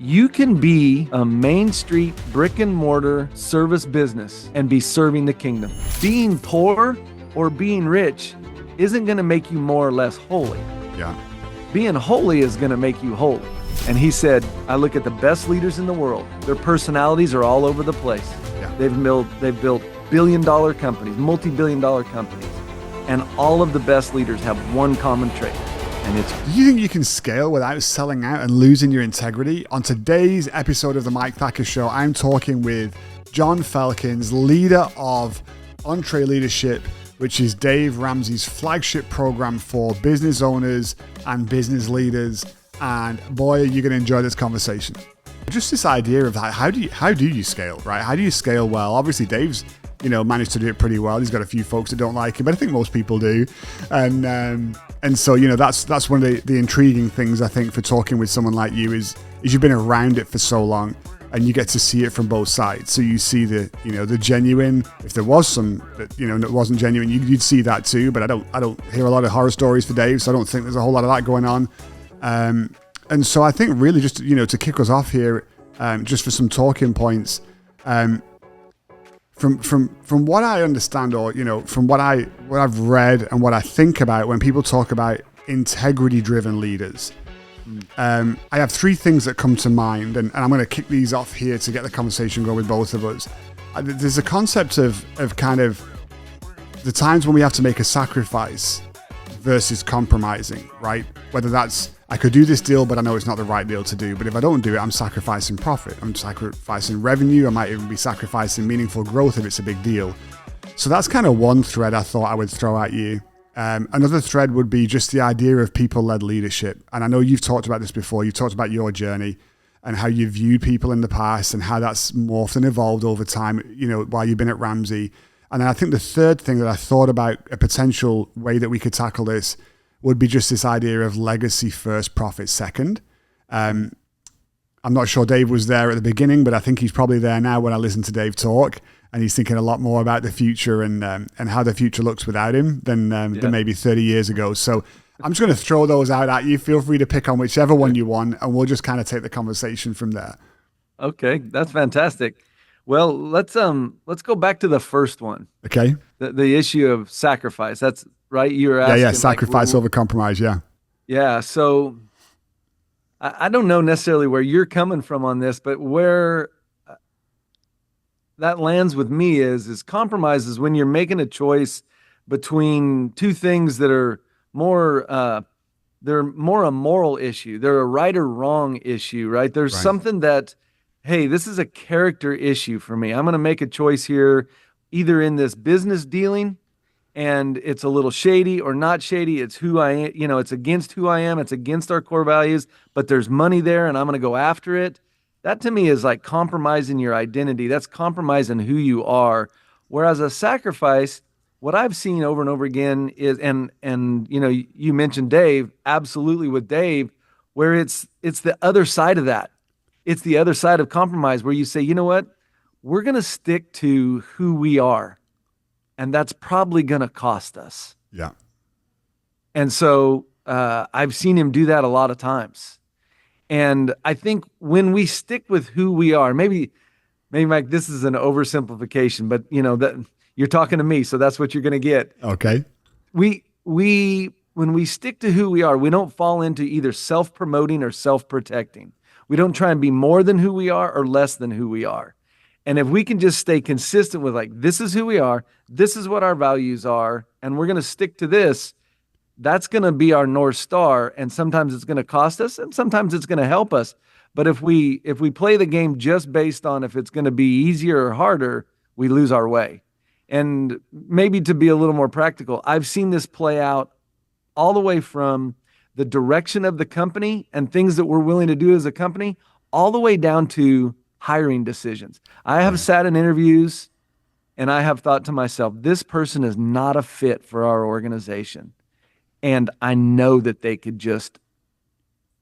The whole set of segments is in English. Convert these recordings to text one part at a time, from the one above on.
You can be a Main Street brick and mortar service business and be serving the kingdom. Being poor or being rich isn't going to make you more or less holy. Yeah. Being holy is going to make you holy. And he said, I look at the best leaders in the world. Their personalities are all over the place. Yeah. They've built billion-dollar companies, multi-billion-dollar companies. And all of the best leaders have one common trait. And it's, do you think you can scale without selling out and losing your integrity? On today's episode of the Mike Thakur Show, I'm talking with John Felkins, leader of EntreLeadership, which is Dave Ramsey's flagship program for business owners and business leaders. And boy, you're going to enjoy this conversation. Just this idea of how do you scale, right? How do you scale well? Obviously, Dave's managed to do it pretty well. He's got a few folks that don't like him, but I think most people do. And so that's one of the intriguing things I think for talking with someone like you is you've been around it for so long, and you get to see it from both sides. So you see the genuine. If there was some that that wasn't genuine, you'd see that too. But I don't hear a lot of horror stories for Dave, so I don't think there's a whole lot of that going on. And so I think really just to kick us off here, just for some talking points. From what I understand, or from what I've read and what I think about when people talk about integrity-driven leaders, I have three things that come to mind, and I'm going to kick these off here to get the conversation going with both of us. There's a concept of kind of the times when we have to make a sacrifice versus compromising, right? Whether that's, I could do this deal, but I know it's not the right deal to do. But if I don't do it, I'm sacrificing profit. I'm sacrificing revenue. I might even be sacrificing meaningful growth if it's a big deal. So that's kind of one thread I thought I would throw at you. Another thread would be just the idea of people-led leadership. And I know you've talked about this before. You've talked about your journey and how you viewed people in the past and how that's morphed and evolved over time, while you've been at Ramsey. And then I think the third thing that I thought about, a potential way that we could tackle this, would be just this idea of legacy first, profit second. I'm not sure Dave was there at the beginning, but I think he's probably there now when I listen to Dave talk, and he's thinking a lot more about the future and how the future looks without him than maybe 30 years ago. So I'm just going to throw those out at you. Feel free to pick on whichever one you want, and we'll just kind of take the conversation from there. okay, that's fantastic. Well, let's go back to the first one. Okay. The issue of sacrifice. That's right. You were asking. Yeah. Sacrifice over compromise. Yeah. Yeah. So I don't know necessarily where you're coming from on this, but where that lands with me is compromise is when you're making a choice between two things that are they're more a moral issue. They're a right or wrong issue, right? There's something that, hey, this is a character issue for me. I'm going to make a choice here, either in this business dealing and it's a little shady or not shady. It's who I am, it's against who I am. It's against our core values, but there's money there and I'm going to go after it. That to me is like compromising your identity. That's compromising who you are. Whereas a sacrifice, what I've seen over and over again is, and you mentioned Dave, absolutely with Dave, where it's the other side of that. It's the other side of compromise where you say, you know what, we're going to stick to who we are, and that's probably going to cost us. Yeah. And so I've seen him do that a lot of times. And I think when we stick with who we are, maybe Mike, this is an oversimplification, but that you're talking to me, so that's what you're going to get. Okay. When we stick to who we are, we don't fall into either self-promoting or self-protecting. We don't try and be more than who we are or less than who we are. And if we can just stay consistent with this is who we are, this is what our values are, and we're going to stick to this, that's going to be our North Star. And sometimes it's going to cost us and sometimes it's going to help us. But if we play the game just based on if it's going to be easier or harder, we lose our way. And maybe to be a little more practical, I've seen this play out all the way from the direction of the company and things that we're willing to do as a company, all the way down to hiring decisions. I have sat in interviews and I have thought to myself, this person is not a fit for our organization. And I know that they could just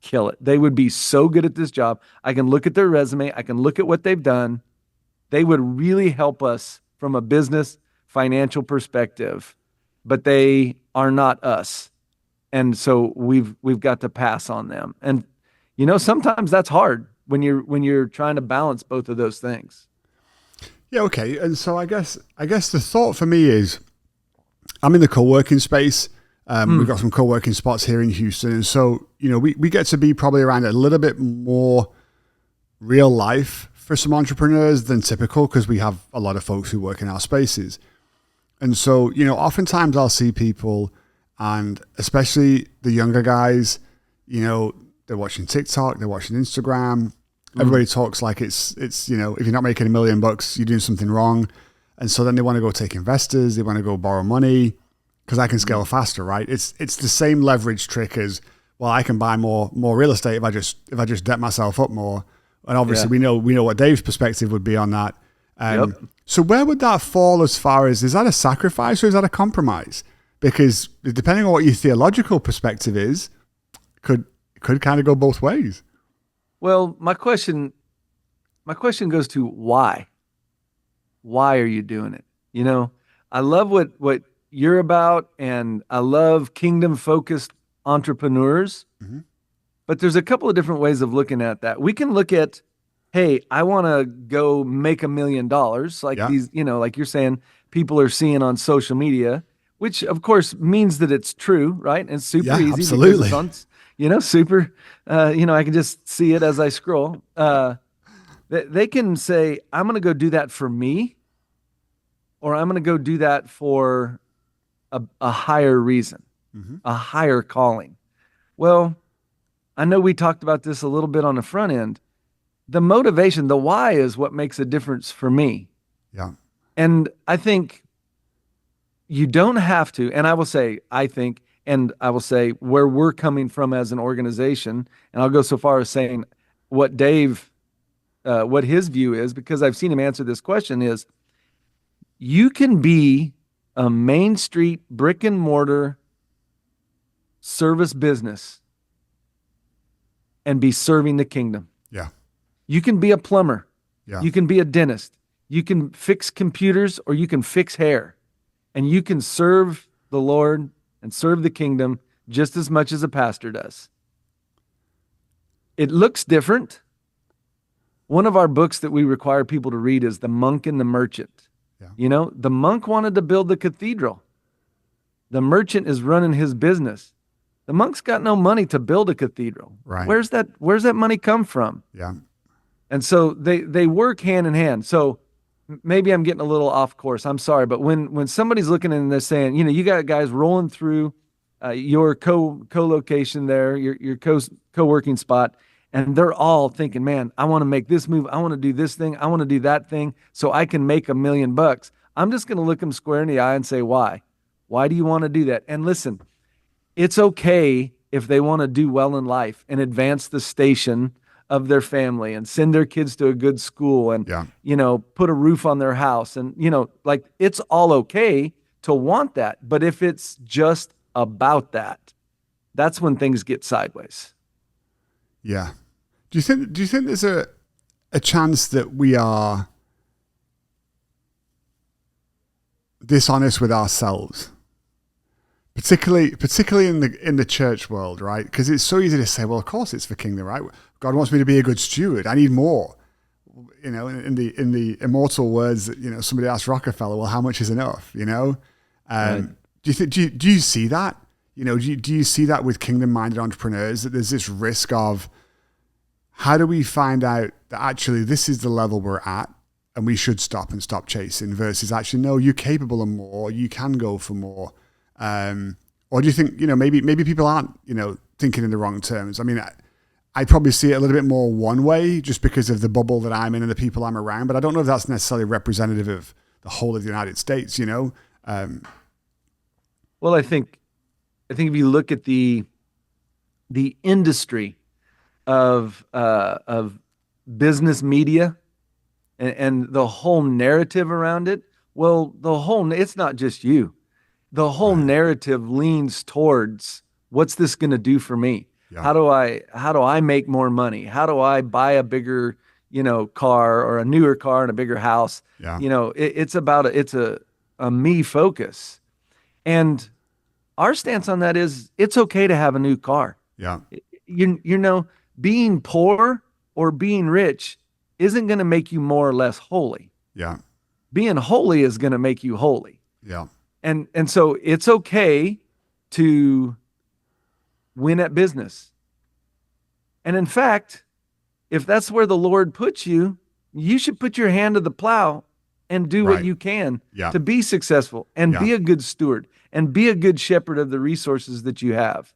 kill it. They would be so good at this job. I can look at their resume. I can look at what they've done. They would really help us from a business financial perspective, but they are not us. And so we've got to pass on them. And, sometimes that's hard. when you're trying to balance both of those things. Yeah, okay. And so I guess the thought for me is, I'm in the co-working space. We've got some co-working spots here in Houston. And so, we get to be probably around a little bit more real life for some entrepreneurs than typical, because we have a lot of folks who work in our spaces. And so, oftentimes I'll see people, and especially the younger guys, they're watching TikTok, they're watching Instagram. Everybody talks like it's if you're not making $1 million, you're doing something wrong. And so then they want to go take investors, they want to go borrow money because I can scale faster, right? It's the same leverage trick as, well, I can buy more real estate if I just debt myself up more. And obviously we know what Dave's perspective would be on that. So where would that fall as far as, is that a sacrifice or is that a compromise? Because depending on what your theological perspective is, could kind of go both ways. Well, my question goes to why? Why are you doing it? I love what you're about, and I love kingdom-focused entrepreneurs. Mm-hmm. But there's a couple of different ways of looking at that. We can look at, hey, I want to go make $1 million, like these, like you're saying, people are seeing on social media, which of course means that it's true, right? And it's super easy. Absolutely. Because it's on, super, I can just see it as I scroll. They can say, I'm going to go do that for me, or I'm going to go do that for a higher reason, a higher calling. Well, I know we talked about this a little bit on the front end. The motivation, the why, is what makes a difference for me. Yeah. And I think you don't have to, and I will say where we're coming from as an organization, and I'll go so far as saying what his view is, because I've seen him answer this question, is you can be a Main Street brick and mortar service business and be serving the kingdom. Yeah. You can be a plumber. Yeah. You can be a dentist. You can fix computers, or you can fix hair. And you can serve the Lord and serve the kingdom just as much as a pastor does. It looks different. One of our books that we require people to read is The Monk and the Merchant. Yeah. The monk wanted to build the cathedral. The merchant is running his business. The monk's got no money to build a cathedral. Right. Where's that money come from? Yeah. And so they work hand in hand. So maybe I'm getting a little off course. I'm sorry. But when somebody's looking and they're saying, you got guys rolling through your co-location there, your co-working spot, and they're all thinking, man, I want to make this move. I want to do this thing. I want to do that thing so I can make $1 million. I'm just going to look them square in the eye and say, why? Why do you want to do that? And listen, it's okay if they want to do well in life and advance the station of their family and send their kids to a good school and, put a roof on their house. And, it's all okay to want that. But if it's just about that, that's when things get sideways. Yeah. Do you think there's a chance that we are dishonest with ourselves? Particularly in the church world, right? Because it's so easy to say, well, of course it's for kingdom, right? God wants me to be a good steward. I need more. In the immortal words that somebody asked Rockefeller, well, how much is enough? Right. Do you see that? Do you see that with kingdom-minded entrepreneurs, that there's this risk of, how do we find out that actually this is the level we're at and we should stop chasing, versus actually, no, you're capable of more, you can go for more. Or do you think, maybe people aren't, thinking in the wrong terms? I mean, I probably see it a little bit more one way just because of the bubble that I'm in and the people I'm around, but I don't know if that's necessarily representative of the whole of the United States, Well, I think if you look at the industry of business media and the whole narrative around it, well, it's not just you. The whole narrative leans towards, what's this going to do for me? Yeah. How do I make more money? How do I buy a bigger, car, or a newer car and a bigger house? Yeah. It's a me focus. And our stance on that is, it's okay to have a new car. Yeah. Being poor or being rich isn't going to make you more or less holy. Yeah. Being holy is going to make you holy. Yeah. And so it's okay to win at business. And in fact, if that's where the Lord puts you, you should put your hand to the plow and do what you can to be successful and be a good steward and be a good shepherd of the resources that you have.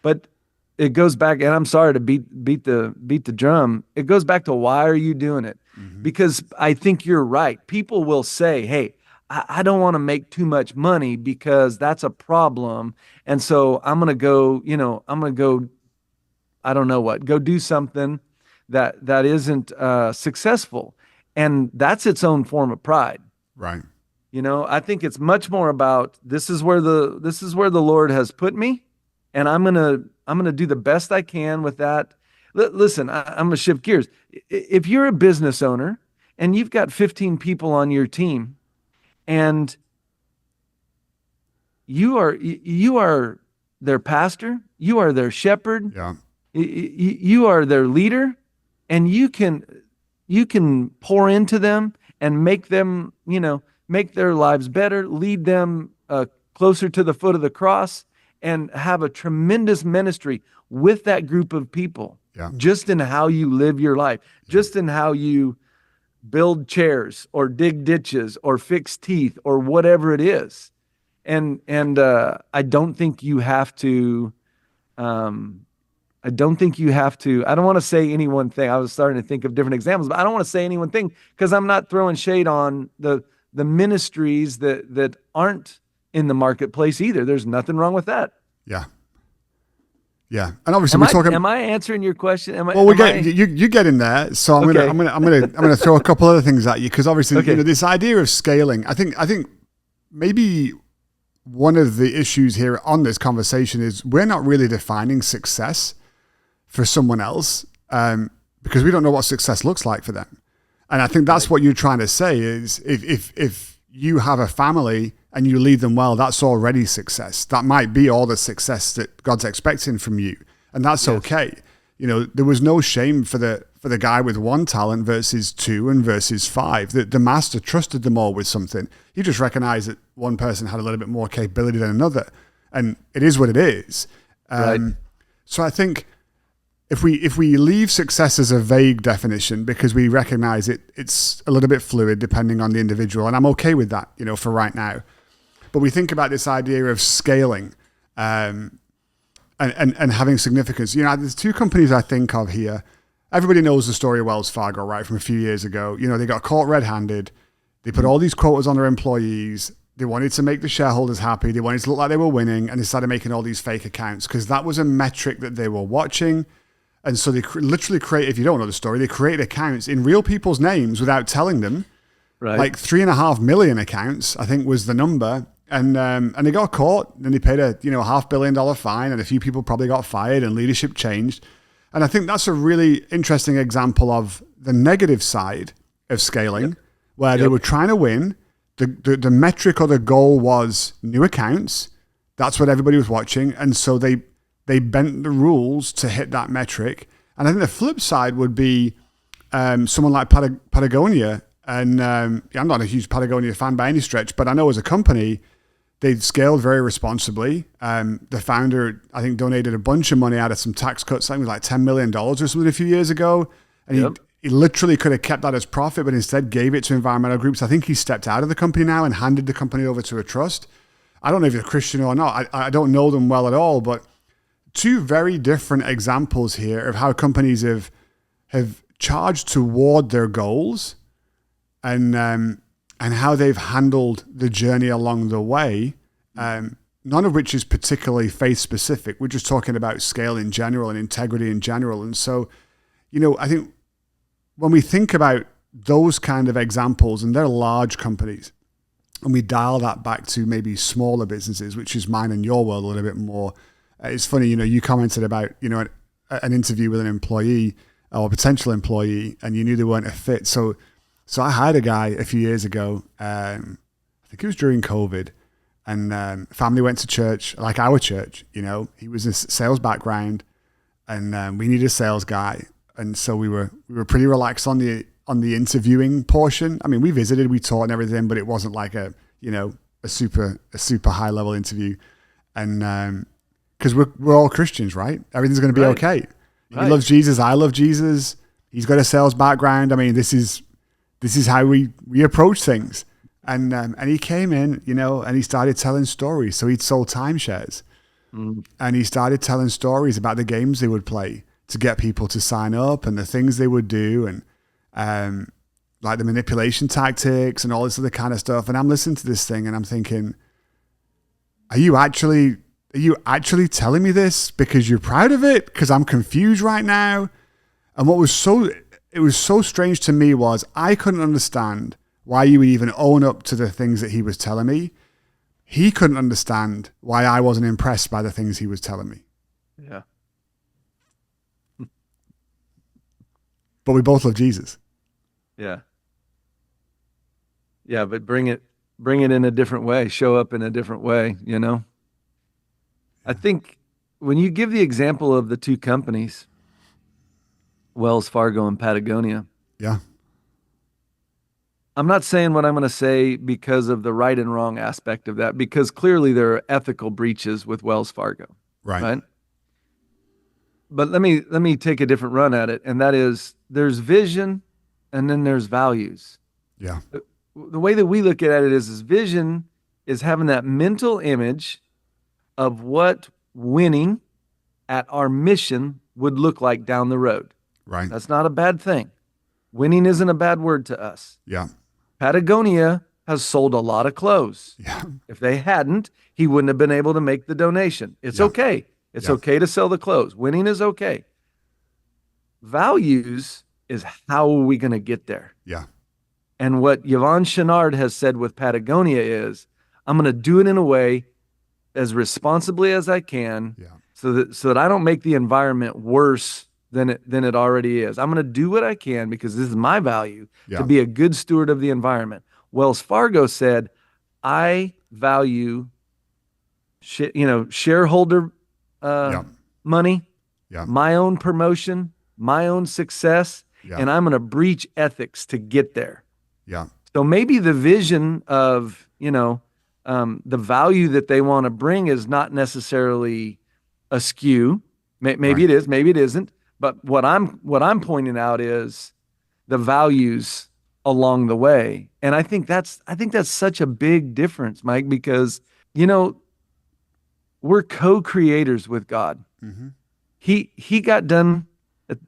But it goes back, and I'm sorry to beat the drum. It goes back to, why are you doing it? Mm-hmm. Because I think you're right. People will say, hey, I don't want to make too much money because that's a problem. And so I'm going to go, I don't know what, go do something that isn't successful. And that's its own form of pride. Right. I think it's much more about, this is where the Lord has put me, and I'm gonna do the best I can with that. Listen, I'm gonna shift gears. If you're a business owner and you've got 15 people on your team, and you are their pastor, you are their shepherd, you are their leader, and you can pour into them and make them, make their lives better, lead them closer to the foot of the cross, and have a tremendous ministry with that group of people. Just in how you live your life, just in how you build chairs or dig ditches or fix teeth or whatever it is. And I don't think you have to, I don't want to say any one thing. I was starting to think of different examples, but I don't want to say any one thing, because I'm not throwing shade on the ministries that aren't in the marketplace either. There's nothing wrong with that. Yeah. Yeah. And obviously we're talking. Am I answering your question? You get in there. So I'm gonna throw a couple other things at you, because obviously this idea of scaling. I think maybe one of the issues here on this conversation is we're not really defining success for someone else, because we don't know what success looks like for them. And I think that's what you're trying to say is, if you have a family and you lead them well, that's already success. That might be all the success that God's expecting from you. And that's okay. There was no shame for the guy with 1 talent versus 2 and versus 5. The master trusted them all with something. He just recognized that one person had a little bit more capability than another. And it is what it is. So I think if we leave success as a vague definition, because we recognize it's a little bit fluid depending on the individual, and I'm okay with that, for right now. But we think about this idea of scaling and having significance. There's 2 companies I think of here. Everybody knows the story of Wells Fargo, right, from a few years ago. They got caught red-handed. They put all these quotas on their employees. They wanted to make the shareholders happy. They wanted to look like they were winning, and they started making all these fake accounts because that was a metric that they were watching. And so they literally create, if you don't know the story, they created accounts in real people's names without telling them. Right. Like 3.5 million accounts, I think, was the number. And they got caught, and they paid a $500 million fine, and a few people probably got fired, and leadership changed. And I think that's a really interesting example of the negative side of scaling, where they were trying to win. The metric or the goal was new accounts. That's what everybody was watching. And so they bent the rules to hit that metric. And I think the flip side would be someone like Patagonia. And I'm not a huge Patagonia fan by any stretch, but I know as a company, they scaled very responsibly. The founder, I think, donated a bunch of money out of some tax cuts, something like $10 million or something a few years ago. And he literally could have kept that as profit, but instead gave it to environmental groups. I think he stepped out of the company now and handed the company over to a trust. I don't know if you're a Christian or not. I don't know them well at all, but 2 very different examples here of how companies have charged toward their goals and how they've handled the journey along the way, none of which is particularly faith-specific. We're just talking about scale in general and integrity in general. And so, I think when we think about those kind of examples, and they're large companies, and we dial that back to maybe smaller businesses, which is mine and your world a little bit more, it's funny, you commented about, an interview with an employee or a potential employee, and you knew they weren't a fit. So I hired a guy a few years ago, I think it was during COVID, and family went to church, like our church, he was a sales background, and we needed a sales guy. And so we were pretty relaxed on the interviewing portion. I mean, we visited, we taught and everything, but it wasn't like a super high level interview. And because we're all Christians, right? Everything's going to be okay. He loves Jesus. I love Jesus. He's got a sales background. I mean, this is how we approach things. And he came in, and he started telling stories. So he'd sold timeshares, and he started telling stories about the games they would play to get people to sign up and the things they would do, and like the manipulation tactics and all this other kind of stuff. And I'm listening to this thing and I'm thinking, are you actually telling me this because you're proud of it? Because I'm confused right now. And it was so strange to me was I couldn't understand why you would even own up to the things that he was telling me. He couldn't understand why I wasn't impressed by the things he was telling me. Yeah. But we both love Jesus. Yeah. Yeah, but bring it in a different way, show up in a different way, I think when you give the example of the two companies, Wells Fargo and Patagonia. Yeah. I'm not saying what I'm going to say because of the right and wrong aspect of that, because clearly there are ethical breaches with Wells Fargo. Right? But let me take a different run at it, and that is there's vision and then there's values. Yeah. The way that we look at it is vision is having that mental image of what winning at our mission would look like down the road. Right. That's not a bad thing. Winning isn't a bad word to us. Yeah. Patagonia has sold a lot of clothes. Yeah. If they hadn't, he wouldn't have been able to make the donation. It's okay. It's okay to sell the clothes. Winning is okay. Values is how are we going to get there? Yeah. And what Yvon Chouinard has said with Patagonia is, I'm going to do it in a way as responsibly as I can, so that I don't make the environment worse than it already is. I'm going to do what I can because this is my value to be a good steward of the environment. Wells Fargo said, I value shareholder money, my own promotion, my own success, and I'm going to breach ethics to get there. Yeah. So maybe the vision of, the value that they want to bring is not necessarily askew. Maybe it is, maybe it isn't. But what I'm pointing out is the values along the way. And I think that's such a big difference, Mike, because, we're co-creators with God. Mm-hmm. He got done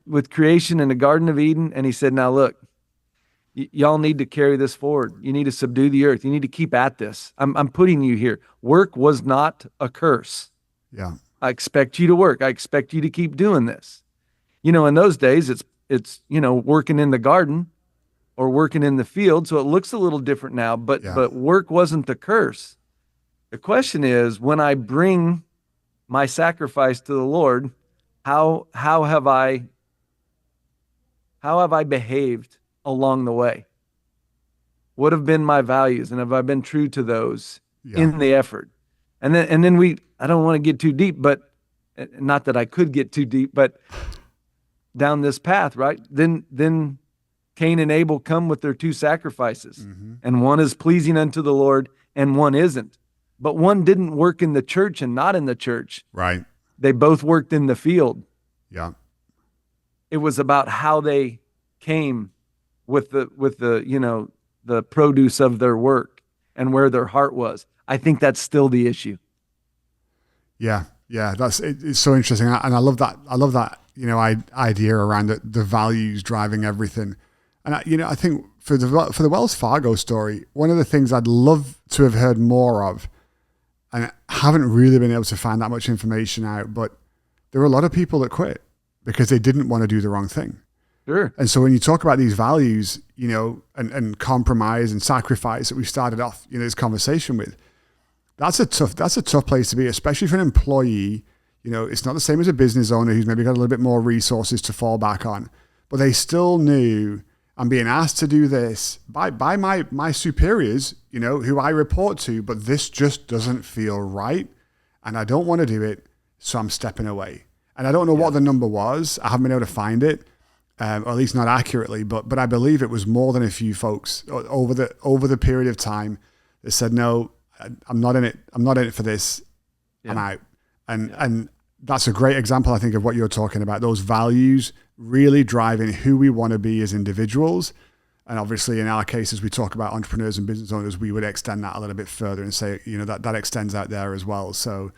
with creation in the Garden of Eden, and he said, now look, y'all need to carry this forward. You need to subdue the earth. You need to keep at this. I'm putting you here. Work was not a curse. Yeah. I expect you to work. I expect you to keep doing this. In those days, it's working in the garden or working in the field, so it looks a little different now, but work wasn't the curse. The question is, when I bring my sacrifice to the Lord, how have I behaved along the way? What have been my values, and have I been true to those in the effort? And then I don't want to get too deep, but not that I could get too deep, but down this path, right? Then Cain and Abel come with their two sacrifices, and one is pleasing unto the Lord and one isn't. But one didn't work in the church and not in the church. Right. They both worked in the field. Yeah. It was about how they came with the the produce of their work and where their heart was. I think that's still the issue. Yeah. Yeah. It's so interesting. And I love that. Idea around the values driving everything. And I think for the Wells Fargo story, one of the things I'd love to have heard more of, and I haven't really been able to find that much information out, but there were a lot of people that quit because they didn't want to do the wrong thing. Sure. And so when you talk about these values, and compromise and sacrifice that we started off, this conversation with, that's a tough place to be, especially for an employee. It's not the same as a business owner who's maybe got a little bit more resources to fall back on, but they still knew I'm being asked to do this by my superiors, who I report to, but this just doesn't feel right. And I don't want to do it. So I'm stepping away. And I don't know what the number was. I haven't been able to find it, or at least not accurately, but I believe it was more than a few folks over the period of time that said, no, I'm not in it. I'm not in it for this. Yeah. I'm out. And that's a great example, I think, of what you're talking about. Those values really driving who we want to be as individuals. And obviously, in our case, as we talk about entrepreneurs and business owners, we would extend that a little bit further and say, that extends out there as well. So,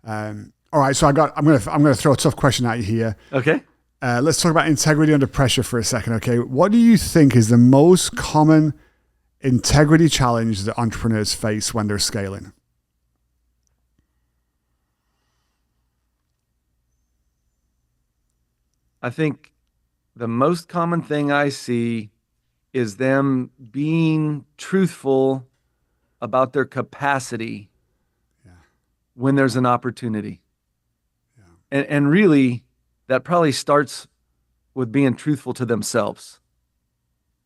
all right. So I'm gonna throw a tough question at you here. Okay. Let's talk about integrity under pressure for a second. Okay. What do you think is the most common integrity challenge that entrepreneurs face when they're scaling? I think the most common thing I see is them being truthful about their capacity when there's an opportunity. Yeah. And really, that probably starts with being truthful to themselves.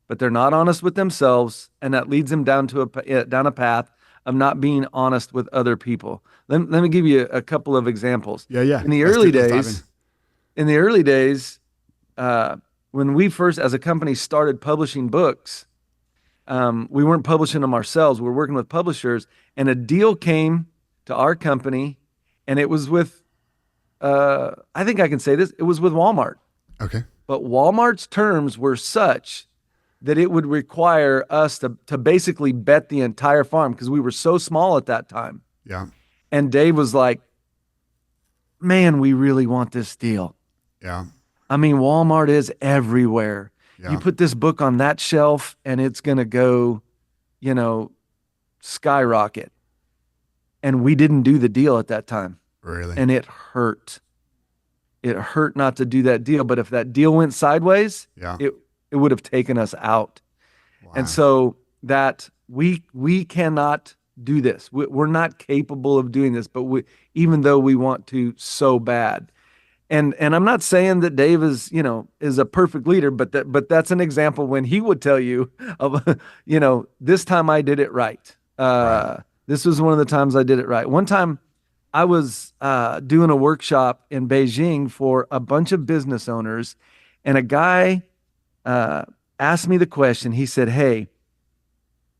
But they're not honest with themselves, and that leads them down a path of not being honest with other people. Let me give you a couple of examples. Yeah. In the early days, when we first, as a company, started publishing books, we weren't publishing them ourselves. We were working with publishers, and a deal came to our company, and it was with, I think I can say this, it was with Walmart. Okay. But Walmart's terms were such that it would require us to basically bet the entire farm because we were so small at that time. Yeah. And Dave was like, man, we really want this deal. Yeah. I mean, Walmart is everywhere. Yeah. You put this book on that shelf and it's going to go, skyrocket. And we didn't do the deal at that time. Really? And it hurt. It hurt not to do that deal. But if that deal went sideways, it would have taken us out. Wow. And so that we cannot do this. We're not capable of doing this, but even though we want to so bad. And I'm not saying that Dave is a perfect leader, but that's an example when he would tell you of, this time I did it right. Right. This was one of the times I did it right. One time I was doing a workshop in Beijing for a bunch of business owners, and a guy asked me the question. He said, hey,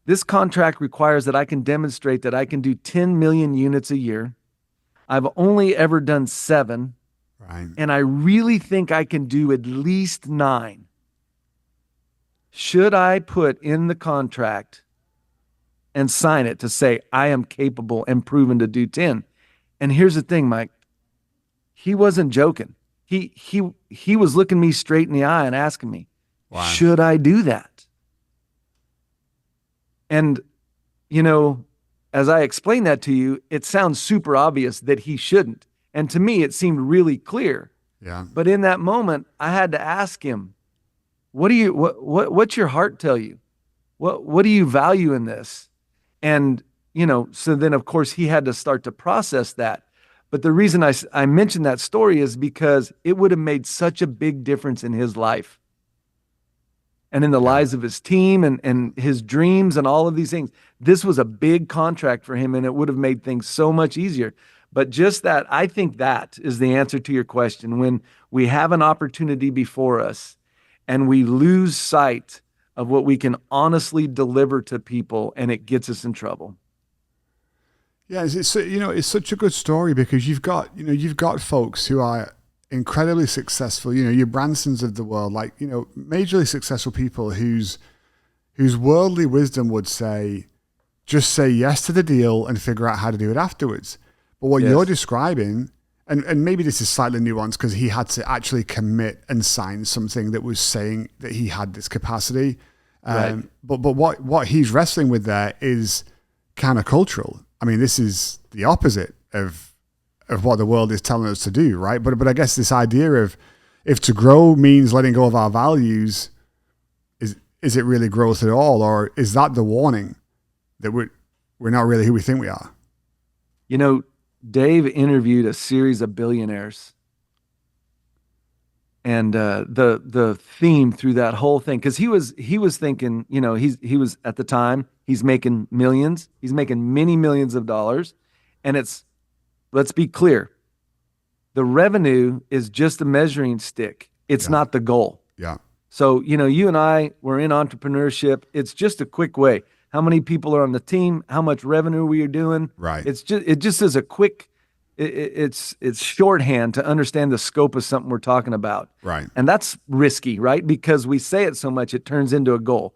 this contract requires that I can demonstrate that I can do 10 million units a year. I've only ever done 7. Right. And I really think I can do at least 9. Should I put in the contract and sign it to say I am capable and proven to do 10? And here's the thing, Mike. He wasn't joking. He was looking me straight in the eye and asking me, wow, should I do that? And, as I explain that to you, it sounds super obvious that he shouldn't. And to me, it seemed really clear. Yeah. But in that moment, I had to ask him, what's your heart tell you? What do you value in this? And, so then of course he had to start to process that. But the reason I mentioned that story is because it would have made such a big difference in his life and in the lives of his team and his dreams and all of these things. This was a big contract for him, and it would have made things so much easier. But just that, I think that is the answer to your question. When we have an opportunity before us and we lose sight of what we can honestly deliver to people, and it gets us in trouble. Yeah, it's such a good story because you've got folks who are incredibly successful, your Bransons of the world, like, majorly successful people whose worldly wisdom would say, just say yes to the deal and figure out how to do it afterwards. But what you're describing, and maybe this is slightly nuanced because he had to actually commit and sign something that was saying that he had this capacity. Right. But what he's wrestling with there is countercultural. I mean, this is the opposite of what the world is telling us to do, right? But I guess this idea of if to grow means letting go of our values, is it really growth at all? Or is that the warning that we're not really who we think we are? Dave interviewed a series of billionaires, and the theme through that whole thing, because he was thinking, he was at the time, he's making millions, he's making many millions of dollars, and let's be clear, the revenue is just a measuring stick. It's not the goal. Yeah. So, you and I were in entrepreneurship. It's just a quick way. How many people are on the team? How much revenue we are doing? Right. It just is a quick, it's shorthand to understand the scope of something we're talking about. Right. And that's risky, right? Because we say it so much, it turns into a goal.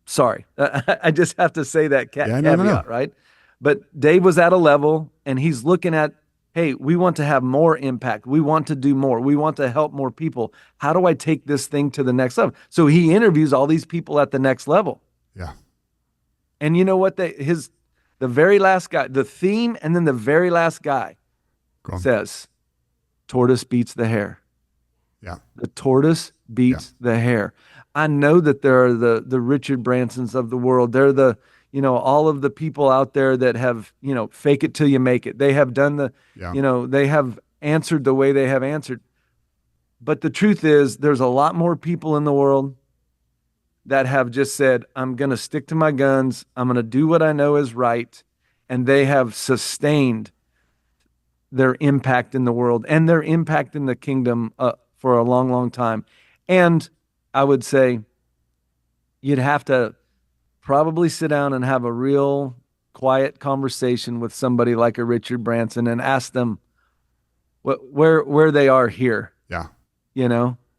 Sorry. I just have to say that caveat, right? But Dave was at a level and he's looking at, hey, we want to have more impact. We want to do more. We want to help more people. How do I take this thing to the next level? So he interviews all these people at the next level. Yeah. And you know what? The very last guy, the theme, and then the very last guy says, tortoise beats the hare. Yeah. The tortoise beats the hare. I know that there are the Richard Bransons of the world. They're all of the people out there that have, fake it till you make it. They have done they have answered the way they have answered. But the truth is, there's a lot more people in the world that have just said, I'm going to stick to my guns. I'm going to do what I know is right. And they have sustained their impact in the world and their impact in the kingdom for a long, long time. And I would say you'd have to probably sit down and have a real quiet conversation with somebody like a Richard Branson and ask them where they are here. Yeah.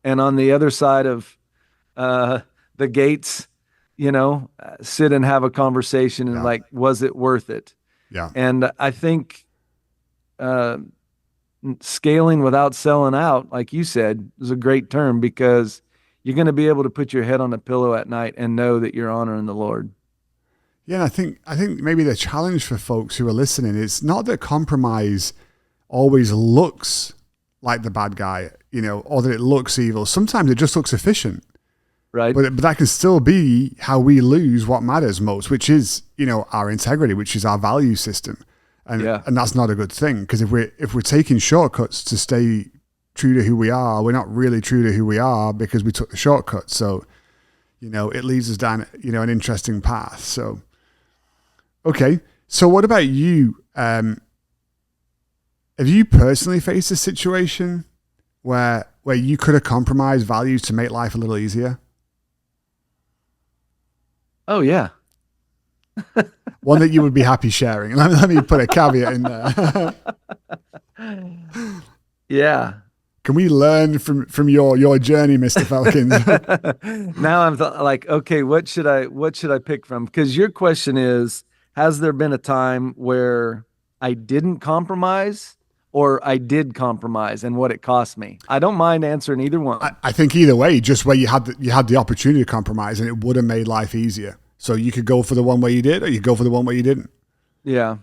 And on the other side of the gates, sit and have a conversation and was it worth it? Yeah. And I think scaling without selling out, like you said, is a great term because you're going to be able to put your head on a pillow at night and know that you're honoring the Lord. Yeah, and I think maybe the challenge for folks who are listening is not that compromise always looks like the bad guy, or that it looks evil. Sometimes it just looks efficient. Right. But that can still be how we lose what matters most, which is, our integrity, which is our value system. And that's not a good thing, because if we're taking shortcuts to stay true to who we are, we're not really true to who we are because we took the shortcut. So, it leads us down, an interesting path. So, okay. So what about you? Have you personally faced a situation where you could have compromised values to make life a little easier? Oh, yeah. One that you would be happy sharing. Let me put a caveat in there. Yeah. Can we learn from your journey, Mr. Felkins? Now I'm like, okay, what should I pick from? Because your question is, has there been a time where I didn't compromise or I did compromise and what it cost me? I don't mind answering either one. I think either way, just where you had the opportunity to compromise and it would have made life easier. So you could go for the one where you did, or you go for the one where you didn't. Yeah.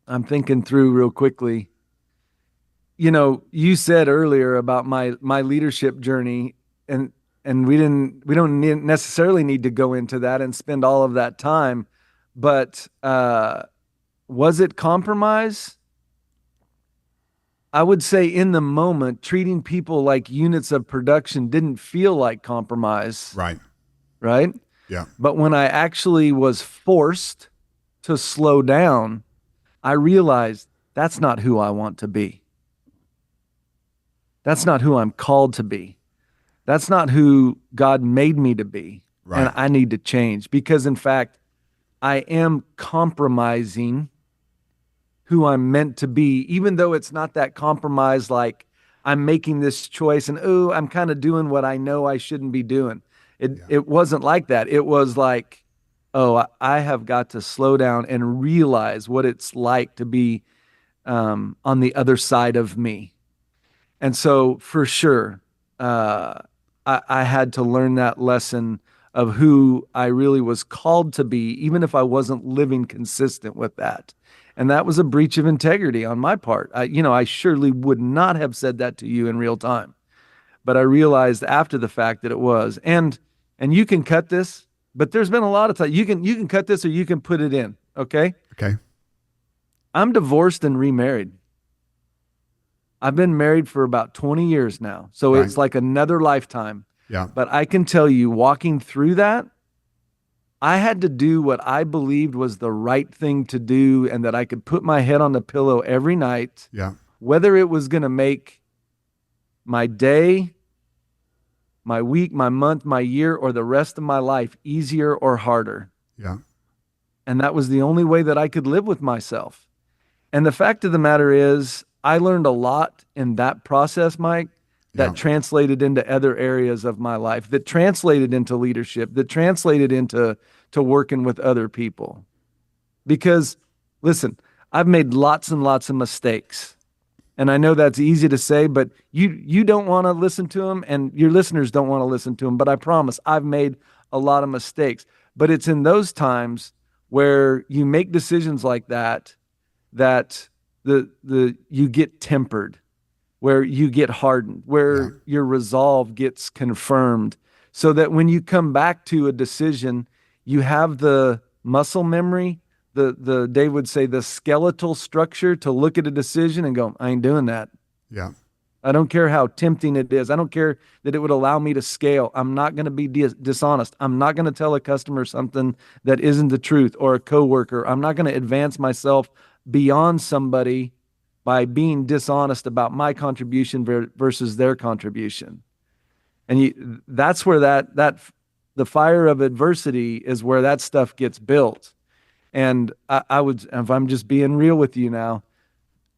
I'm thinking through real quickly. You said earlier about my leadership journey, and we don't necessarily need to go into that and spend all of that time, but was it compromise? I would say in the moment, treating people like units of production didn't feel like compromise. Right? Yeah. But when I actually was forced to slow down, I realized that's not who I want to be. That's not who I'm called to be. That's not who God made me to be. Right. And I need to change because, in fact, I am compromising who I'm meant to be, even though it's not that compromise like I'm making this choice and, I'm kind of doing what I know I shouldn't be doing. It wasn't like that. It was like, I have got to slow down and realize what it's like to be on the other side of me. And so for sure, I had to learn that lesson of who I really was called to be, even if I wasn't living consistent with that. And that was a breach of integrity on my part. I surely would not have said that to you in real time, but I realized after the fact that it was. And you can cut this, but there's been a lot of time. You can cut this or you can put it in. Okay. Okay. I'm divorced and remarried. I've been married for about 20 years now. So It's like another lifetime. Yeah. But I can tell you, walking through that, I had to do what I believed was the right thing to do and that I could put my head on the pillow every night. Yeah. Whether it was going to make my day my week, my month, my year, or the rest of my life easier or harder. Yeah. And that was the only way that I could live with myself. And the fact of the matter is, I learned a lot in that process, Mike, that translated into other areas of my life, that translated into leadership, that translated into working with other people. Because, listen, I've made lots and lots of mistakes. And I know that's easy to say, but you don't want to listen to them, and your listeners don't want to listen to them. But I promise, I've made a lot of mistakes. But it's in those times where you make decisions like that you get tempered, where you get hardened, where your resolve gets confirmed, so that when you come back to a decision, you have the muscle memory, they would say the skeletal structure to look at a decision and go, I ain't doing that. Yeah. I don't care how tempting it is. I don't care that it would allow me to scale. I'm not going to be dishonest. I'm not going to tell a customer something that isn't the truth, or a coworker. I'm not going to advance myself beyond somebody by being dishonest about my contribution versus their contribution. And that's where the fire of adversity is, where that stuff gets built. And I would, if I'm just being real with you now,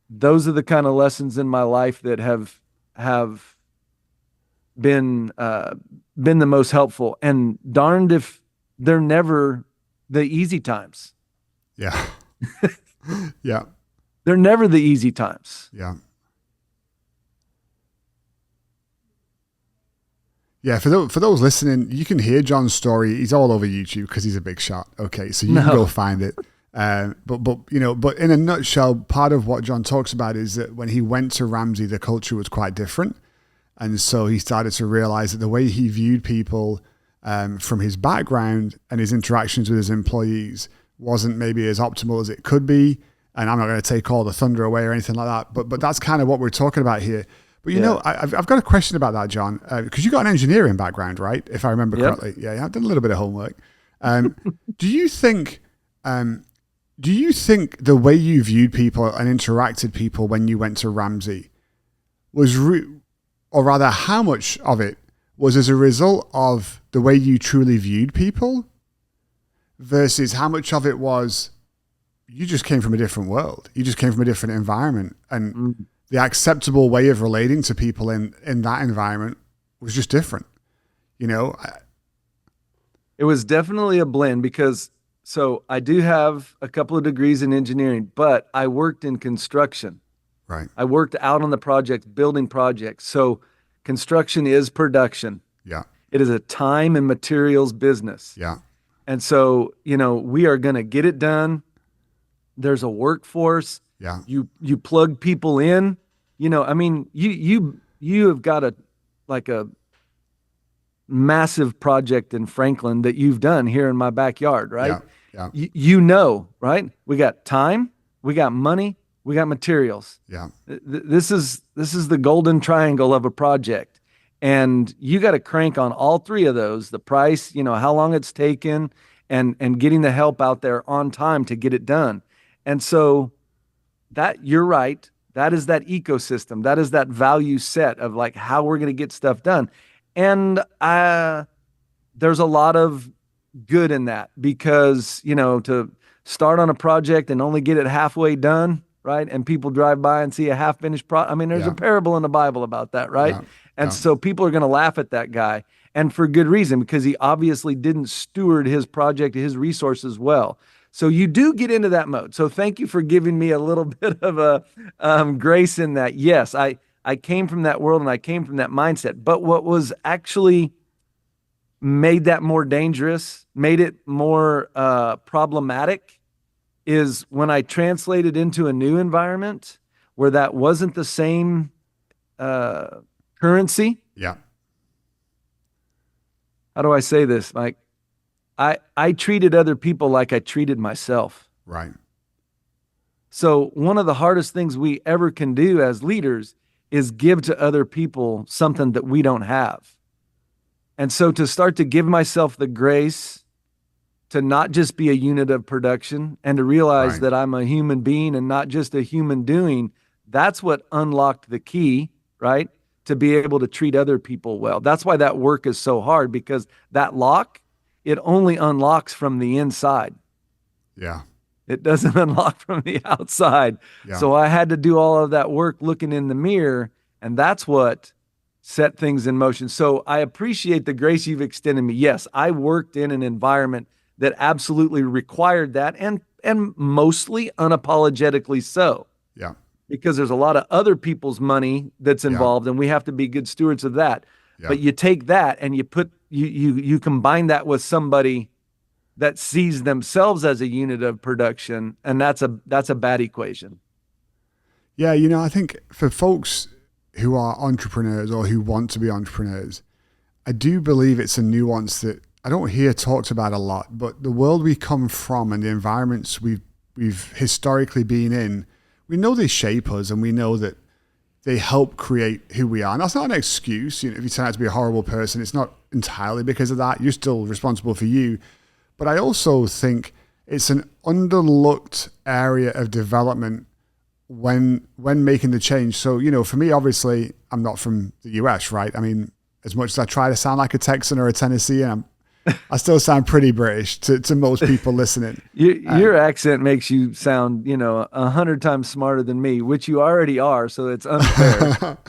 those are the kind of lessons in my life that have been the most helpful. And darned if they're never the easy times. Yeah. Yeah. They're never the easy times. Yeah. Yeah, for those listening, you can hear John's story. He's all over YouTube because he's a big shot. Okay, so you can go find it. But in a nutshell, part of what John talks about is that when he went to Ramsey, the culture was quite different, and so he started to realize that the way he viewed people from his background and his interactions with his employees wasn't maybe as optimal as it could be. And I'm not going to take all the thunder away or anything like that, but that's kind of what we're talking about here. But I've got a question about that, John, because you got an engineering background, right? If I remember correctly. Yeah, I've done a little bit of homework. Do you think the way you viewed people and interacted people when you went to Ramsey was, or rather, how much of it was as a result of the way you truly viewed people, versus how much of it was you just came from a different world, you just came from a different environment, and the acceptable way of relating to people in that environment was just different, It was definitely a blend, because so I do have a couple of degrees in engineering, but I worked in construction. Right. I worked out on the projects, building projects. So construction is production. Yeah. It is a time and materials business. Yeah. And so, we are going to get it done. There's a workforce. Yeah. You plug people in, you have got a massive project in Franklin that you've done here in my backyard, right? Yeah. Right? We got time, we got money, we got materials. Yeah. This is the golden triangle of a project. And you got to crank on all three of those: the price, how long it's taken, and getting the help out there on time to get it done. And so that, you're right, that is that ecosystem. That is that value set of like how we're going to get stuff done. And there's a lot of good in that, because, to start on a project and only get it halfway done, right? And people drive by and see a half finished there's a parable in the Bible about that, right? Yeah. And so people are going to laugh at that guy, and for good reason, because he obviously didn't steward his project, his resources well. So you do get into that mode. So thank you for giving me a little bit of a grace in that. Yes, I came from that world and I came from that mindset. But what was actually made that more dangerous, made it more problematic, is when I translated into a new environment where that wasn't the same currency. Yeah. How do I say this, Mike? I treated other people like I treated myself. Right. So one of the hardest things we ever can do as leaders is give to other people something that we don't have. And so to start to give myself the grace to not just be a unit of production, and to realize that I'm a human being and not just a human doing, that's what unlocked the key, right? to be able to treat other people well. That's why that work is so hard, because that lock, it only unlocks from the inside. Yeah. It doesn't unlock from the outside. Yeah. So I had to do all of that work looking in the mirror, and that's what set things in motion. So I appreciate the grace you've extended me. Yes, I worked in an environment that absolutely required that, and mostly unapologetically so. Yeah. Because there's a lot of other people's money that's involved, and we have to be good stewards of that. Yeah. But you take that and you combine that with somebody that sees themselves as a unit of production, and that's a bad equation. Yeah, I think for folks who are entrepreneurs or who want to be entrepreneurs, I do believe it's a nuance that I don't hear talked about a lot, but the world we come from and the environments we've historically been in, we know they shape us, and we know that they help create who we are. And that's not an excuse. If you turn out to be a horrible person, it's not entirely because of that. You're still responsible for you. But I also think it's an underlooked area of development when making the change. So, for me, obviously, I'm not from the US, right? I mean, as much as I try to sound like a Texan or a Tennessean, I still sound pretty British to most people listening. Your accent makes you sound, 100 times smarter than me, which you already are. So it's unfair.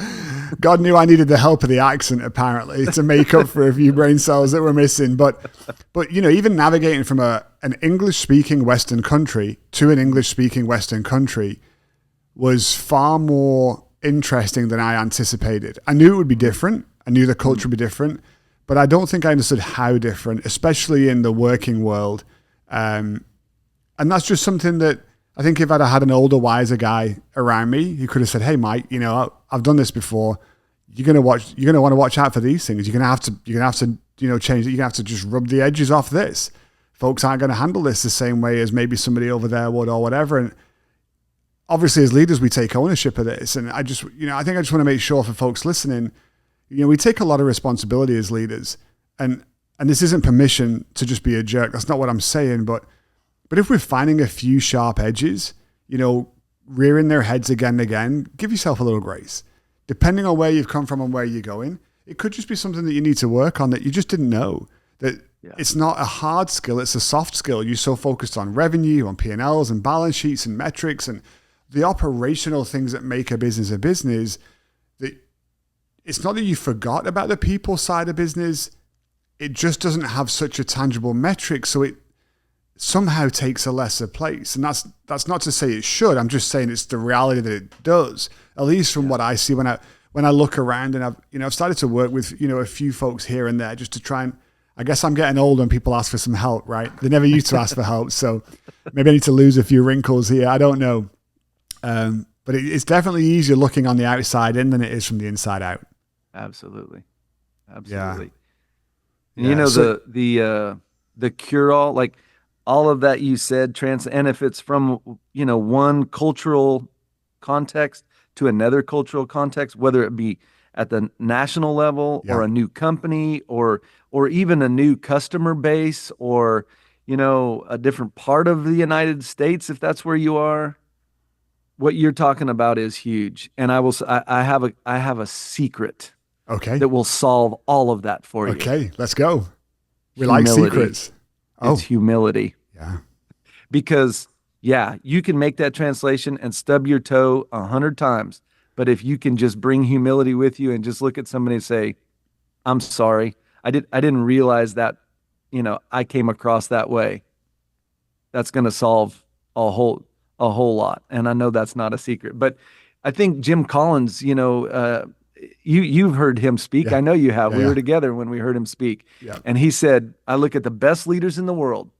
God knew I needed the help of the accent, apparently, to make up for a few brain cells that were missing. But even navigating from an English-speaking Western country to an English-speaking Western country was far more interesting than I anticipated. I knew it would be different. I knew the culture would be different. But I don't think I understood how different, especially in the working world. And that's just something that I think if I'd had an older, wiser guy around me, he could have said, "Hey, Mike, I've done this before. You're gonna want to watch out for these things. You're gonna have to change it. You're gonna have to just rub the edges off this. Folks aren't gonna handle this the same way as maybe somebody over there would, or whatever." And obviously, as leaders, we take ownership of this. And I just want to make sure for folks listening, we take a lot of responsibility as leaders, and this isn't permission to just be a jerk. That's not what I'm saying. But if we're finding a few sharp edges, rearing their heads again and again, give yourself a little grace. Depending on where you've come from and where you're going, it could just be something that you need to work on that you just didn't know. That it's not a hard skill, it's a soft skill. You're so focused on revenue, on P&Ls and balance sheets and metrics and the operational things that make a business that it's not that you forgot about the people side of business. It just doesn't have such a tangible metric, so it somehow takes a lesser place. And that's not to say it should. I'm just saying it's the reality that it does. At least from what I see when I look around, and I've started to work with a few folks here and there just to try and, I guess I'm getting older and people ask for some help, right? They never used to ask for help, so maybe I need to lose a few wrinkles here. I don't know, but it's definitely easier looking on the outside in than it is from the inside out. Absolutely. Yeah. And the cure-all, like all of that you said, and if it's from, one cultural context to another cultural context, whether it be at the national level or a new company or even a new customer base or, a different part of the United States, if that's where you are, what you're talking about is huge. And I have a secret. Okay. That will solve all of that for you. Okay, let's go. We like secrets. It's humility. Yeah. Because, you can make that translation and stub your toe 100 times. But if you can just bring humility with you and just look at somebody and say, "I'm sorry. I didn't realize that, I came across that way." That's going to solve a whole lot. And I know that's not a secret. But I think Jim Collins, you've heard him speak. Yeah. I know you have. Yeah, we were together when we heard him speak. Yeah. And he said, I look at the best leaders in the world.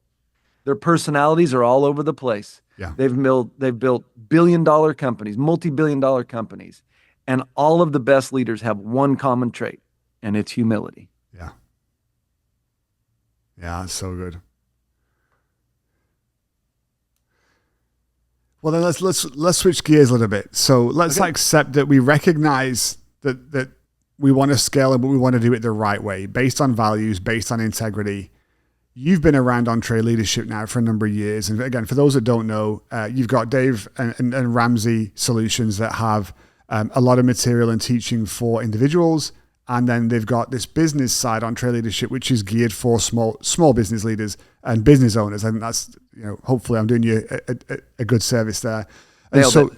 Their personalities are all over the place. Yeah. They've built billion-dollar companies, multi-billion-dollar companies. And all of the best leaders have one common trait, and it's humility. Yeah. Yeah, that's so good. Well, then let's switch gears a little bit. So let's accept that we recognize that we want to scale, but we want to do it the right way, based on values, based on integrity. You've been around EntreLeadership now for a number of years. And again, for those that don't know, you've got Dave and Ramsey Solutions that have a lot of material and teaching for individuals. And then they've got this business side on EntreLeadership, which is geared for small business leaders and business owners. I think that's, hopefully I'm doing you a good service there. And so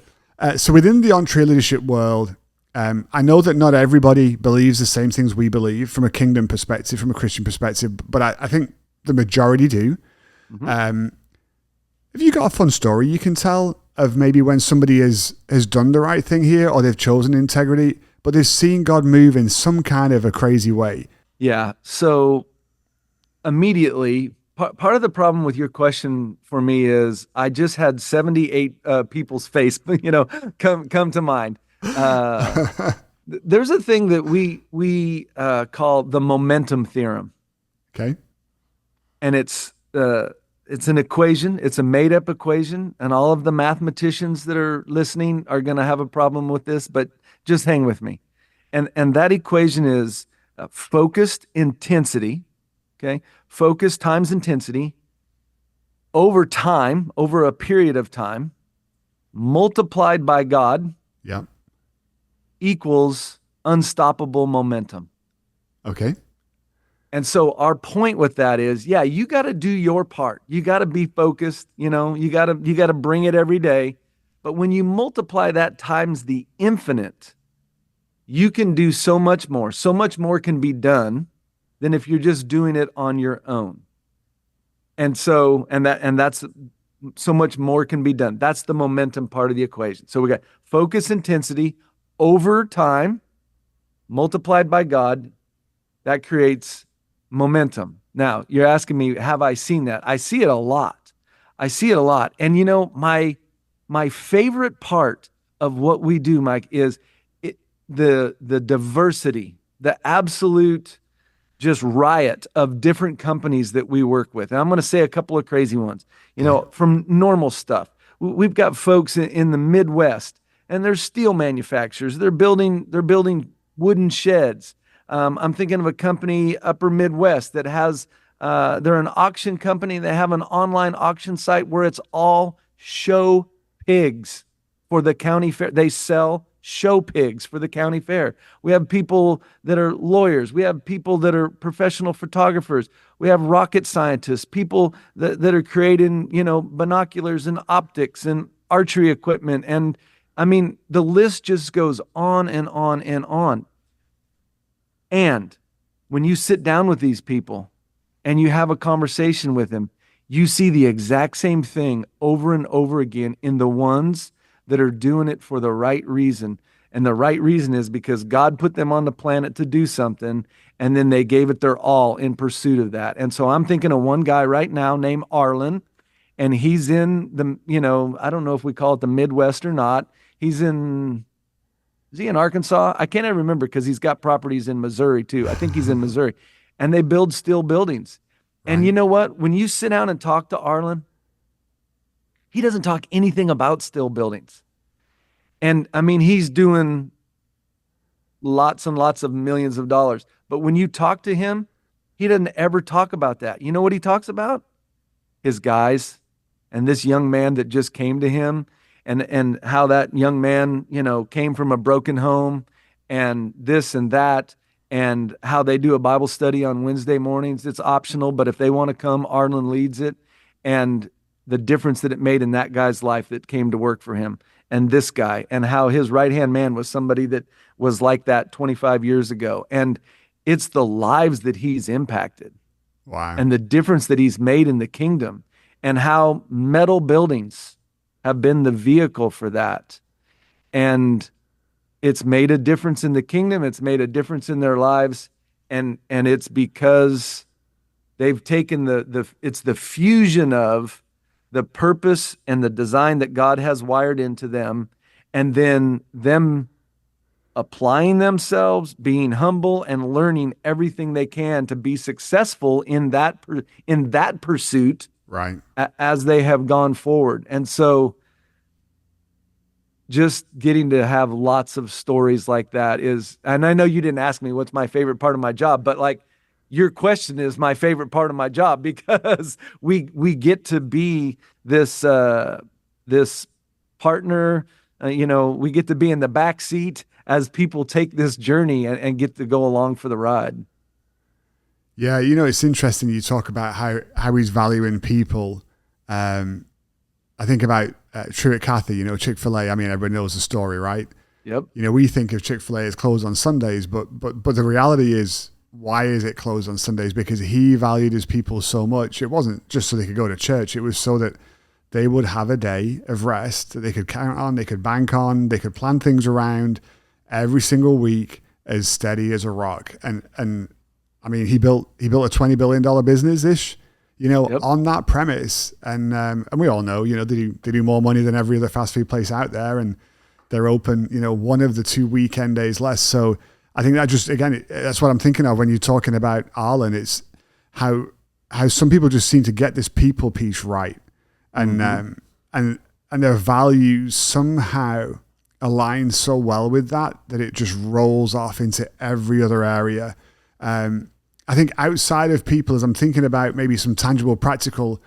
within the EntreLeadership world, I know that not everybody believes the same things we believe from a kingdom perspective, from a Christian perspective, but I think the majority do. Mm-hmm. Have you got a fun story you can tell of maybe when somebody has done the right thing here, or they've chosen integrity, but they've seen God move in some kind of a crazy way? Yeah. So immediately, part of the problem with your question for me is I just had 78 people's face, come to mind. There's a thing that we call the momentum theorem. Okay. And it's an equation. It's a made-up equation, and all of the mathematicians that are listening are going to have a problem with this, but just hang with me. And that equation is focused intensity, okay? Focus times intensity over time, over a period of time, multiplied by God, equals unstoppable momentum. Okay. And so our point with that is, you got to do your part. You got to be focused, you got to bring it every day. But when you multiply that times the infinite, you can do so much more. So much more can be done than if you're just doing it on your own. And that's so much more can be done. That's the momentum part of the equation. So we got focus intensity over time multiplied by God. That creates momentum. Now, you're asking me, have I seen that? I see it a lot. And my favorite part of what we do, Mike, is the diversity, the absolute just riot of different companies that we work with. And I'm going to say a couple of crazy ones, from normal stuff. We've got folks in the Midwest, and they're steel manufacturers. They're building wooden sheds. I'm thinking of a company upper Midwest that has, they're an auction company. They have an online auction site where it's all show pigs for the county fair. They sell show pigs for the county fair. We have people that are lawyers. We have people that are professional photographers. We have rocket scientists, people that are creating, binoculars and optics and archery equipment. And I mean, the list just goes on and on and on. And when you sit down with these people and you have a conversation with them, you see the exact same thing over and over again in the ones that are doing it for the right reason. And the right reason is because God put them on the planet to do something, and then they gave it their all in pursuit of that. And so I'm thinking of one guy right now named Arlen, and he's in the, I don't know if we call it the Midwest or not. Is he in Arkansas? I can't even remember because he's got properties in Missouri too. I think he's in Missouri. And they build steel buildings. Right. And you know what? When you sit down and talk to Arlen, he doesn't talk anything about steel buildings. And I mean, he's doing lots and lots of millions of dollars. But when you talk to him, he doesn't ever talk about that. You know what he talks about? His guys and this young man that just came to him. And how that young man, came from a broken home, and this and that, and how they do a Bible study on Wednesday mornings. It's optional, but if they want to come, Arlen leads it. And the difference that it made in that guy's life that came to work for him, and this guy, and how his right-hand man was somebody that was like that 25 years ago. And it's the lives that he's impacted. Wow. And the difference that he's made in the kingdom, and how metal buildings have been the vehicle for that. And it's made a difference in the kingdom. It's made a difference in their lives. And it's because they've taken it's the fusion of the purpose and the design that God has wired into them, and then them applying themselves, being humble, and learning everything they can to be successful in that pursuit. Right. As they have gone forward. And so just getting to have lots of stories like that is, and I know you didn't ask me what's my favorite part of my job, but like your question is my favorite part of my job, because we get to be this partner we get to be in the back seat as people take this journey and get to go along for the ride. Yeah, it's interesting you talk about how he's valuing people. I think about Truett Cathy, Chick-fil-A. I mean, everybody knows the story, right? Yep. We think of Chick-fil-A as closed on Sundays, but the reality is, why is it closed on Sundays? Because he valued his people so much. It wasn't just so they could go to church. It was so that they would have a day of rest that they could count on, they could bank on, they could plan things around every single week as steady as a rock. And I mean, he built a $20 billion business-ish, Yep. on that premise. And we all know, they do more money than every other fast food place out there. And they're open, one of the 2 weekend days less. So I think that just, again, that's what I'm thinking of when you're talking about Arlen. It's how some people just seem to get this people piece right. And, and their values somehow align so well with that it just rolls off into every other area. I think outside of people, as I'm thinking about maybe some tangible, practical,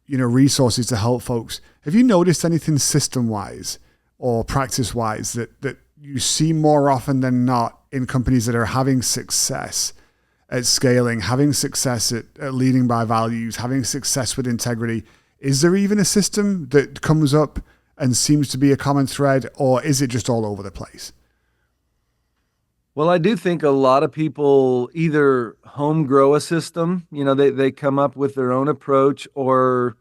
resources to help folks, have you noticed anything system-wise or practice-wise that you see more often than not in companies that are having success at scaling, having success at leading by values, having success with integrity? Is there even a system that comes up and seems to be a common thread, or is it just all over the place? Well, I do think a lot of people either home grow a system, they come up with their own approach, or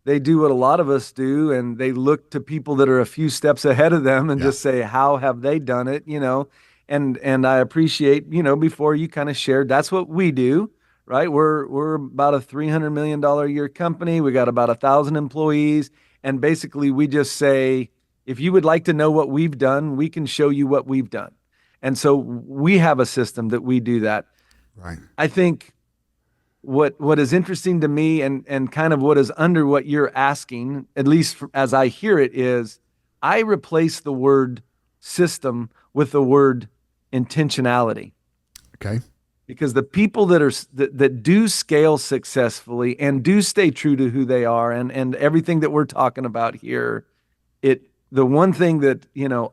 they do what a lot of us do, and they look to people that are a few steps ahead of them and just say, how have they done it? And I appreciate, before you kind of shared, that's what we do, right? We're about a $300 million a year company. We got about 1,000 employees. And basically we just say, if you would like to know what we've done, we can show you what we've done. And so we have a system that we do that. Right. I think what is interesting to me and kind of what is under what you're asking, at least as I hear it, is I replace the word system with the word intentionality. Okay. Because the people that do scale successfully and do stay true to who they are and everything that we're talking about here, the one thing that,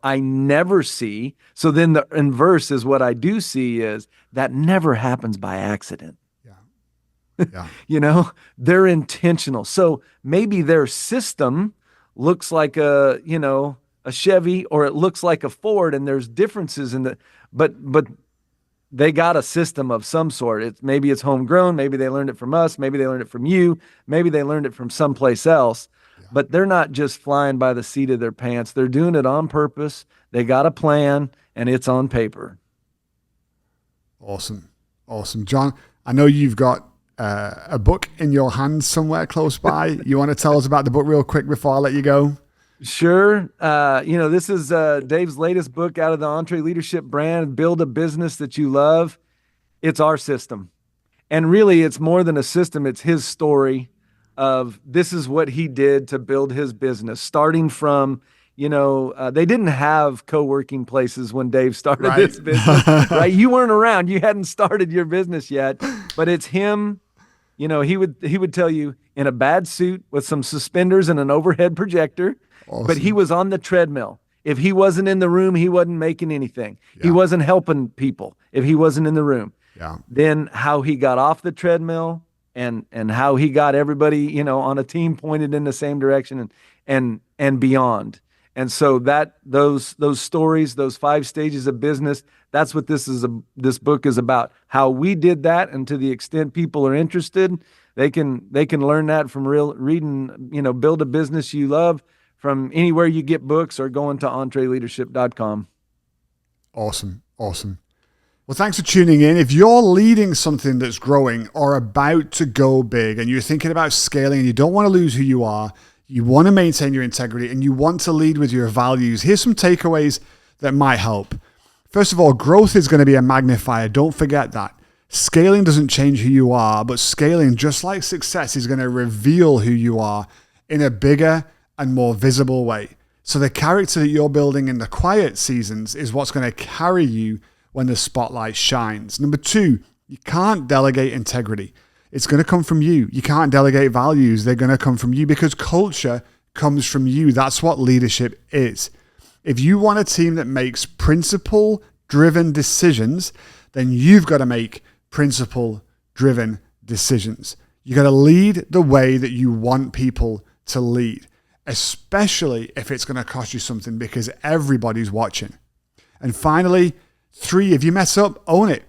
I never see, so then the inverse is what I do see is that never happens by accident. Yeah. They're intentional. So maybe their system looks like a Chevy, or it looks like a Ford, and there's differences in but they got a system of some sort. Maybe it's homegrown. Maybe they learned it from us. Maybe they learned it from you. Maybe they learned it from someplace else. But they're not just flying by the seat of their pants. They're doing it on purpose. They got a plan, and it's on paper. Awesome. John, I know you've got a book in your hands somewhere close by. You want to tell us about the book real quick before I let you go? Sure. This is Dave's latest book out of the EntreLeadership brand, Build a Business That You Love. It's our system. And really, it's more than a system. It's his story of this is what he did to build his business, starting from, they didn't have co-working places when Dave started this business, right? You weren't around. You hadn't started your business yet, but it's him. He would tell you in a bad suit with some suspenders and an overhead projector, awesome. But he was on the treadmill. If he wasn't in the room, he wasn't making anything. Yeah. He wasn't helping people if he wasn't in the room. Yeah. Then how he got off the treadmill, and how he got everybody, on a team pointed in the same direction and beyond. And so those stories, those 5 stages of business, that's what this book is about. How we did that, and to the extent people are interested, they can learn that from reading, Build a Business You Love from anywhere you get books, or going to EntreLeadership.com. Awesome. Well, thanks for tuning in. If you're leading something that's growing or about to go big, and you're thinking about scaling and you don't want to lose who you are, you want to maintain your integrity, and you want to lead with your values, here's some takeaways that might help. First of all, growth is going to be a magnifier. Don't forget that. Scaling doesn't change who you are, but scaling, just like success, is going to reveal who you are in a bigger and more visible way. So the character that you're building in the quiet seasons is what's going to carry you when the spotlight shines. Number 2, you can't delegate integrity. It's going to come from you. You can't delegate values. They're going to come from you, because culture comes from you. That's what leadership is. If you want a team that makes principle-driven decisions, then you've got to make principle-driven decisions. You got to lead the way that you want people to lead, especially if it's going to cost you something, because everybody's watching. And finally, 3, if you mess up, own it.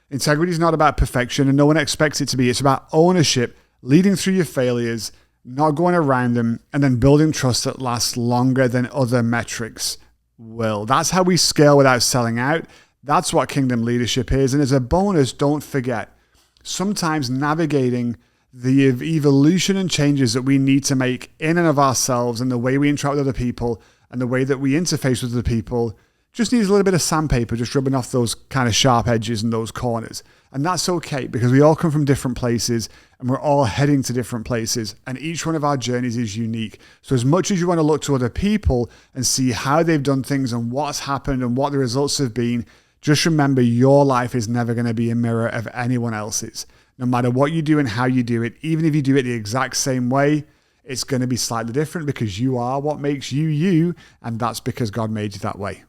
Integrity is not about perfection, and no one expects it to be. It's about ownership, leading through your failures, not going around them, and then building trust that lasts longer than other metrics will. That's how we scale without selling out. That's what kingdom leadership is. And as a bonus, don't forget, sometimes navigating the evolution and changes that we need to make in and of ourselves and the way we interact with other people and the way that we interface with other people just needs a little bit of sandpaper, just rubbing off those kind of sharp edges and those corners. And that's okay, because we all come from different places and we're all heading to different places, and each one of our journeys is unique. So as much as you want to look to other people and see how they've done things and what's happened and what the results have been, just remember your life is never going to be a mirror of anyone else's. No matter what you do and how you do it, even if you do it the exact same way, it's going to be slightly different, because you are what makes you you, and that's because God made you that way.